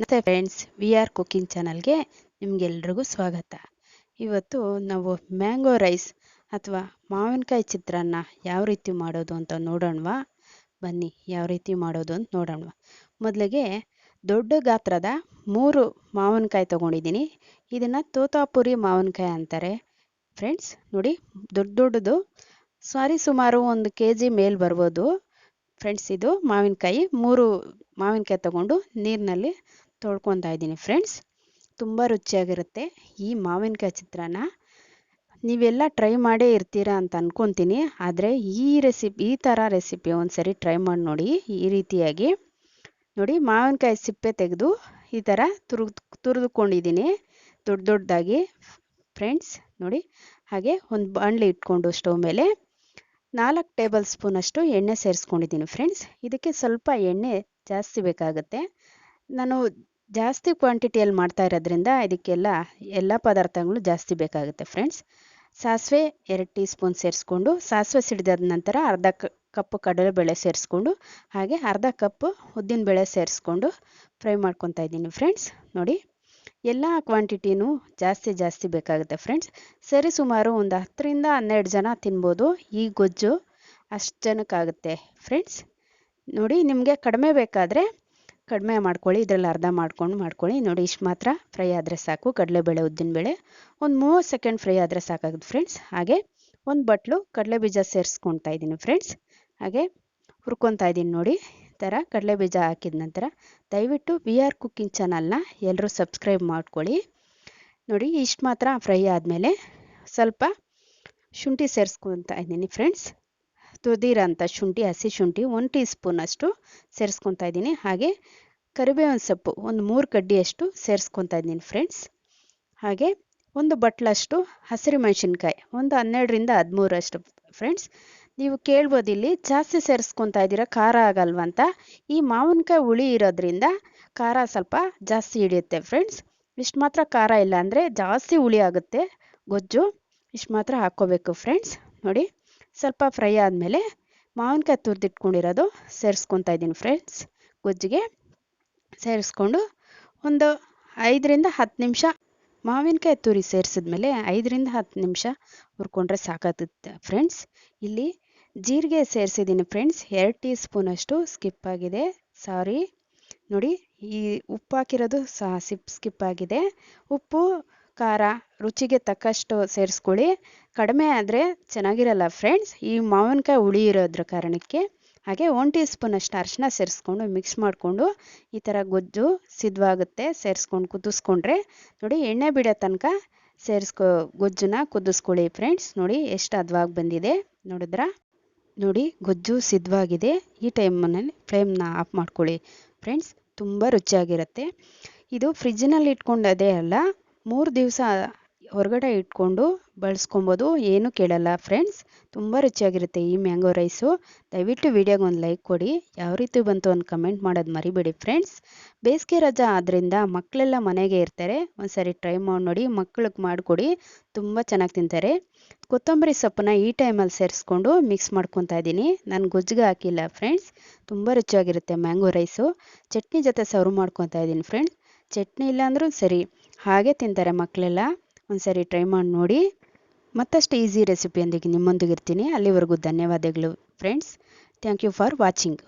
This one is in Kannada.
ನಮಸ್ತೆ ಫ್ರೆಂಡ್ಸ್, ವಿ ಆರ್ ಕುಕಿಂಗ್ ಚಾನಲ್ಗೆ ನಿಮಗೆಲ್ರಿಗೂ ಸ್ವಾಗತ. ಇವತ್ತು ನಾವು ಮ್ಯಾಂಗೋ ರೈಸ್ ಅಥವಾ ಮಾವಿನಕಾಯಿ ಚಿತ್ರಾನ್ನ ಯಾವ ರೀತಿ ಮಾಡೋದು ಅಂತ ನೋಡೋಣವಾ? ಬನ್ನಿ, ಯಾವ ರೀತಿ ಮಾಡೋದು ಅಂತ ನೋಡೋಣ. ಮೊದಲಿಗೆ ದೊಡ್ಡ ಗಾತ್ರದ 3 ಮಾವಿನಕಾಯಿ ತೊಗೊಂಡಿದ್ದೀನಿ. ಇದನ್ನು ತೋತಾಪುರಿ ಮಾವಿನಕಾಯಿ ಅಂತಾರೆ ಫ್ರೆಂಡ್ಸ್. ನೋಡಿ, ದೊಡ್ಡದು ಸುಮಾರು 1 kg ಮೇಲೆ ಬರ್ಬೋದು ಫ್ರೆಂಡ್ಸ್. ಇದು ಮಾವಿನಕಾಯಿ 3 ಮಾವಿನಕಾಯಿ ತಗೊಂಡು ನೀರಿನಲ್ಲಿ ತೊಳ್ಕೊತಾ ಇದ್ದೀನಿ ಫ್ರೆಂಡ್ಸ್. ತುಂಬ ರುಚಿಯಾಗಿರುತ್ತೆ ಈ ಮಾವಿನಕಾಯಿ ಚಿತ್ರಾನ್ನ. ನೀವೆಲ್ಲ ಟ್ರೈ ಮಾಡೇ ಇರ್ತೀರಾ ಅಂತ ಅನ್ಕೊತೀನಿ. ಆದರೆ ಈ ಥರ ರೆಸಿಪಿ ಒಂದ್ಸರಿ ಟ್ರೈ ಮಾಡಿ ನೋಡಿ. ಈ ರೀತಿಯಾಗಿ ನೋಡಿ, ಮಾವಿನಕಾಯಿ ಸಿಪ್ಪೆ ತೆಗೆದು ಈ ಥರ ತುರಿದುಕೊಂಡಿದ್ದೀನಿ ದೊಡ್ಡದಾಗಿ ಫ್ರೆಂಡ್ಸ್. ನೋಡಿ, ಹಾಗೆ ಒಂದು ಬಾಣಲಿ ಇಟ್ಕೊಂಡು ಸ್ಟವ್ ಮೇಲೆ 4 ಟೇಬಲ್ ಸ್ಪೂನ್ ಅಷ್ಟು ಎಣ್ಣೆ ಸೇರಿಸ್ಕೊಂಡಿದ್ದೀನಿ ಫ್ರೆಂಡ್ಸ್. ಇದಕ್ಕೆ ಸ್ವಲ್ಪ ಎಣ್ಣೆ ಜಾಸ್ತಿ ಬೇಕಾಗುತ್ತೆ. ನಾನು ಜಾಸ್ತಿ ಕ್ವಾಂಟಿಟಿಯಲ್ಲಿ ಮಾಡ್ತಾ ಇರೋದ್ರಿಂದ ಎಲ್ಲ ಪದಾರ್ಥಗಳು ಜಾಸ್ತಿ ಬೇಕಾಗುತ್ತೆ ಫ್ರೆಂಡ್ಸ್. ಸಾಸಿವೆ 2 ಟೀ ಸ್ಪೂನ್ ಸೇರಿಸ್ಕೊಂಡು, ಸಾಸಿವೆ ಸಿಡಿದಾದ ನಂತರ ಅರ್ಧ ಕಪ್ ಕಡಲೆಬೇಳೆ ಸೇರಿಸ್ಕೊಂಡು, ಹಾಗೆ ಅರ್ಧ ಕಪ್ ಉದ್ದಿನಬೇಳೆ ಸೇರಿಸ್ಕೊಂಡು ಫ್ರೈ ಮಾಡ್ಕೊತಾ ಇದ್ದೀನಿ ಫ್ರೆಂಡ್ಸ್. ನೋಡಿ, ಎಲ್ಲ ಕ್ವಾಂಟಿಟಿನೂ ಜಾಸ್ತಿ ಬೇಕಾಗುತ್ತೆ ಫ್ರೆಂಡ್ಸ್. ಸರಿ ಸುಮಾರು ಒಂದು 10 ರಿಂದ 12 ಜನ ತಿನ್ಬೋದು ಈ ಗೊಜ್ಜು. ಅಷ್ಟು ಜನಕ್ಕಾಗುತ್ತೆ ಫ್ರೆಂಡ್ಸ್. ನೋಡಿ, ನಿಮಗೆ ಕಡಿಮೆ ಬೇಕಾದರೆ ಕಡಿಮೆ ಮಾಡ್ಕೊಳ್ಳಿ, ಇದರಲ್ಲಿ ಅರ್ಧ ಮಾಡ್ಕೊಳ್ಳಿ. ನೋಡಿ, ಇಷ್ಟು ಮಾತ್ರ ಫ್ರೈ ಆದರೆ ಸಾಕು. ಕಡಲೆಬೇಳೆ ಉದ್ದಿನಬೇಳೆ ಒಂದು 30 ಸೆಕೆಂಡ್ ಫ್ರೈ ಆದರೆ ಸಾಕಾಗುತ್ತೆ ಫ್ರೆಂಡ್ಸ್. ಹಾಗೆ ಒಂದು ಬಟ್ಲು ಕಡಲೆ ಬೀಜ ಸೇರಿಸ್ಕೊತಾ ಇದ್ದೀನಿ ಫ್ರೆಂಡ್ಸ್. ಹಾಗೆ ಹುರ್ಕೊತಾ ಇದ್ದೀನಿ. ನೋಡಿ, ಈ ಥರ ಕಡಲೆ ಬೀಜ ಹಾಕಿದ ನಂತರ ದಯವಿಟ್ಟು ವಿ ಆರ್ ಕುಕಿಂಗ್ ಚಾನಲ್ನ ಎಲ್ಲರೂ ಸಬ್ಸ್ಕ್ರೈಬ್ ಮಾಡ್ಕೊಳ್ಳಿ. ನೋಡಿ, ಇಷ್ಟು ಮಾತ್ರ ಫ್ರೈ ಆದಮೇಲೆ ಸ್ವಲ್ಪ ಶುಂಠಿ ಸೇರಿಸ್ಕೊತಾ ಇದ್ದೀನಿ ಫ್ರೆಂಡ್ಸ್. ತುರಿದಿರೋಂಥ ಶುಂಠಿ, ಹಸಿ ಶುಂಠಿ 1 ಟೀ ಸ್ಪೂನ್ ಅಷ್ಟು ಸೇರಿಸ್ಕೊತಾ ಇದ್ದೀನಿ. ಹಾಗೆ ಕರಿಬೇವಿನ ಸೊಪ್ಪು ಒಂದು 3 ಕಡ್ಡಿಯಷ್ಟು ಸೇರಿಸ್ಕೊತಾ ಇದ್ದೀನಿ ಫ್ರೆಂಡ್ಸ್. ಹಾಗೆ ಒಂದು ಬಟ್ಲಷ್ಟು ಹಸಿರು ಮೆಣಸಿನ್ಕಾಯಿ, ಒಂದು 12 ರಿಂದ 13 ಅಷ್ಟು ಫ್ರೆಂಡ್ಸ್. ನೀವು ಕೇಳ್ಬೋದು, ಇಲ್ಲಿ ಜಾಸ್ತಿ ಸೇರಿಸ್ಕೊತಾ ಇದ್ದೀರಾ, ಖಾರ ಆಗಲ್ವ ಅಂತ. ಈ ಮಾವಿನಕಾಯಿ ಹುಳಿ ಇರೋದ್ರಿಂದ ಖಾರ ಸ್ವಲ್ಪ ಜಾಸ್ತಿ ಹಿಡಿಯುತ್ತೆ ಫ್ರೆಂಡ್ಸ್. ಇಷ್ಟು ಮಾತ್ರ ಖಾರ ಇಲ್ಲ ಅಂದರೆ ಜಾಸ್ತಿ ಹುಳಿ ಆಗುತ್ತೆ ಗೊಜ್ಜು. ಇಷ್ಟು ಮಾತ್ರ ಹಾಕ್ಕೋಬೇಕು ಫ್ರೆಂಡ್ಸ್. ನೋಡಿ, ಸ್ವಲ್ಪ ಫ್ರೈ ಆದಮೇಲೆ ಮಾವಿನಕಾಯಿ ತುರಿದಿಟ್ಕೊಂಡಿರೋದು ಸೇರಿಸ್ಕೊತಾ ಇದ್ದೀನಿ ಫ್ರೆಂಡ್ಸ್. ಗೊಜ್ಜಿಗೆ ಸೇರಿಸ್ಕೊಂಡು ಒಂದು 5 ರಿಂದ 10 ನಿಮಿಷ ಮಾವಿನಕಾಯಿ ತುರಿ ಸೇರಿಸಿದ್ಮೇಲೆ 5 ರಿಂದ 10 ನಿಮಿಷ ಹುರ್ಕೊಂಡ್ರೆ ಸಾಕಾಗುತ್ತೆ ಫ್ರೆಂಡ್ಸ್. ಇಲ್ಲಿ ಜೀರಿಗೆ ಸೇರಿಸಿದ್ದೀನಿ ಫ್ರೆಂಡ್ಸ್. 2 ಟೀ ಸ್ಪೂನ್ ಅಷ್ಟು ಸ್ಕಿಪ್ ಆಗಿದೆ, ಸಾರಿ. ನೋಡಿ, ಈ ಉಪ್ಪು ಹಾಕಿರೋದು ಸಹ ಸ್ಕಿಪ್ ಆಗಿದೆ. ಉಪ್ಪು ಖಾರ ರುಚಿಗೆ ತಕ್ಕಷ್ಟು ಸೇರಿಸ್ಕೊಳ್ಳಿ. ಕಡಿಮೆ ಆದರೆ ಚೆನ್ನಾಗಿರಲ್ಲ ಫ್ರೆಂಡ್ಸ್, ಈ ಮಾವಿನಕಾಯಿ ಹುಳಿ ಇರೋದ್ರ ಕಾರಣಕ್ಕೆ. ಹಾಗೆ 1 ಟೀ ಸ್ಪೂನ್ ಅಷ್ಟು ಅರಿಶಿನ ಸೇರಿಸ್ಕೊಂಡು ಮಿಕ್ಸ್ ಮಾಡಿಕೊಂಡು ಈ ಥರ ಗೊಜ್ಜು ಸಿದ್ಧವಾಗುತ್ತೆ. ಸೇರಿಸ್ಕೊಂಡು ಕುದಿಸ್ಕೊಂಡ್ರೆ ನೋಡಿ, ಎಣ್ಣೆ ಬಿಡೋ ತನಕ ಗೊಜ್ಜನ್ನ ಕುದಿಸ್ಕೊಳ್ಳಿ ಫ್ರೆಂಡ್ಸ್. ನೋಡಿ, ಎಷ್ಟು ಹದವಾಗಿ ಬಂದಿದೆ ನೋಡಿದ್ರಾ? ನೋಡಿ, ಗೊಜ್ಜು ಸಿದ್ಧವಾಗಿದೆ. ಈ ಟೈಮ್ನಲ್ಲಿ ಫ್ಲೇಮ್ನ ಆಫ್ ಮಾಡ್ಕೊಳ್ಳಿ ಫ್ರೆಂಡ್ಸ್. ತುಂಬ ರುಚಿಯಾಗಿರುತ್ತೆ ಇದು. ಫ್ರಿಜ್ಜಿನಲ್ಲಿ ಇಟ್ಕೊಂಡದೇ ಅಲ್ಲ, 3 ದಿವಸ ಹೊರಗಡೆ ಇಟ್ಕೊಂಡು ಬಳಸ್ಕೊಬೋದು, ಏನೂ ಕೇಳಲ್ಲ ಫ್ರೆಂಡ್ಸ್. ತುಂಬ ರುಚಿಯಾಗಿರುತ್ತೆ ಈ ಮ್ಯಾಂಗೋ ರೈಸು. ದಯವಿಟ್ಟು ವಿಡಿಯೋಗೆ ಒಂದು ಲೈಕ್ ಕೊಡಿ. ಯಾವ ರೀತಿ ಬಂತು ಒಂದು ಕಮೆಂಟ್ ಮಾಡೋದು ಮರಿಬೇಡಿ ಫ್ರೆಂಡ್ಸ್. ಬೇಸಿಗೆ ರಜಾ ಆದ್ದರಿಂದ ಮಕ್ಕಳೆಲ್ಲ ಮನೆಗೆ ಇರ್ತಾರೆ. ಒಂದ್ಸರಿ ಟ್ರೈ ಮಾಡಿ ನೋಡಿ, ಮಕ್ಕಳಿಗೆ ಮಾಡಿಕೊಡಿ, ತುಂಬ ಚೆನ್ನಾಗಿ ತಿಂತಾರೆ. ಕೊತ್ತಂಬರಿ ಸೊಪ್ಪನ್ನ ಈ ಟೈಮಲ್ಲಿ ಸೇರಿಸ್ಕೊಂಡು ಮಿಕ್ಸ್ ಮಾಡ್ಕೊತಾ ಇದ್ದೀನಿ. ನಾನು ಗೊಜ್ಜಿಗೆ ಹಾಕಿಲ್ಲ ಫ್ರೆಂಡ್ಸ್. ತುಂಬ ರುಚಿಯಾಗಿರುತ್ತೆ ಮ್ಯಾಂಗೋ ರೈಸು. ಚಟ್ನಿ ಜೊತೆ ಸರ್ವ್ ಮಾಡ್ಕೊತಾ ಇದ್ದೀನಿ ಫ್ರೆಂಡ್ಸ್. ಚಟ್ನಿ ಇಲ್ಲಾಂದ್ರೂ ಸರಿ, ಹಾಗೆ ತಿಂತಾರೆ ಮಕ್ಕಳೆಲ್ಲ. ಒಂದ್ಸರಿ ಟ್ರೈ ಮಾಡಿ ನೋಡಿ. ಮತ್ತಷ್ಟು ಈಸಿ ರೆಸಿಪಿಯೊಂದಿಗೆ ನಿಮ್ಮೊಂದಿಗೆ ಇರ್ತೀನಿ. ಅಲ್ಲಿವರೆಗೂ ಧನ್ಯವಾದಗಳು friends. Thank you for watching.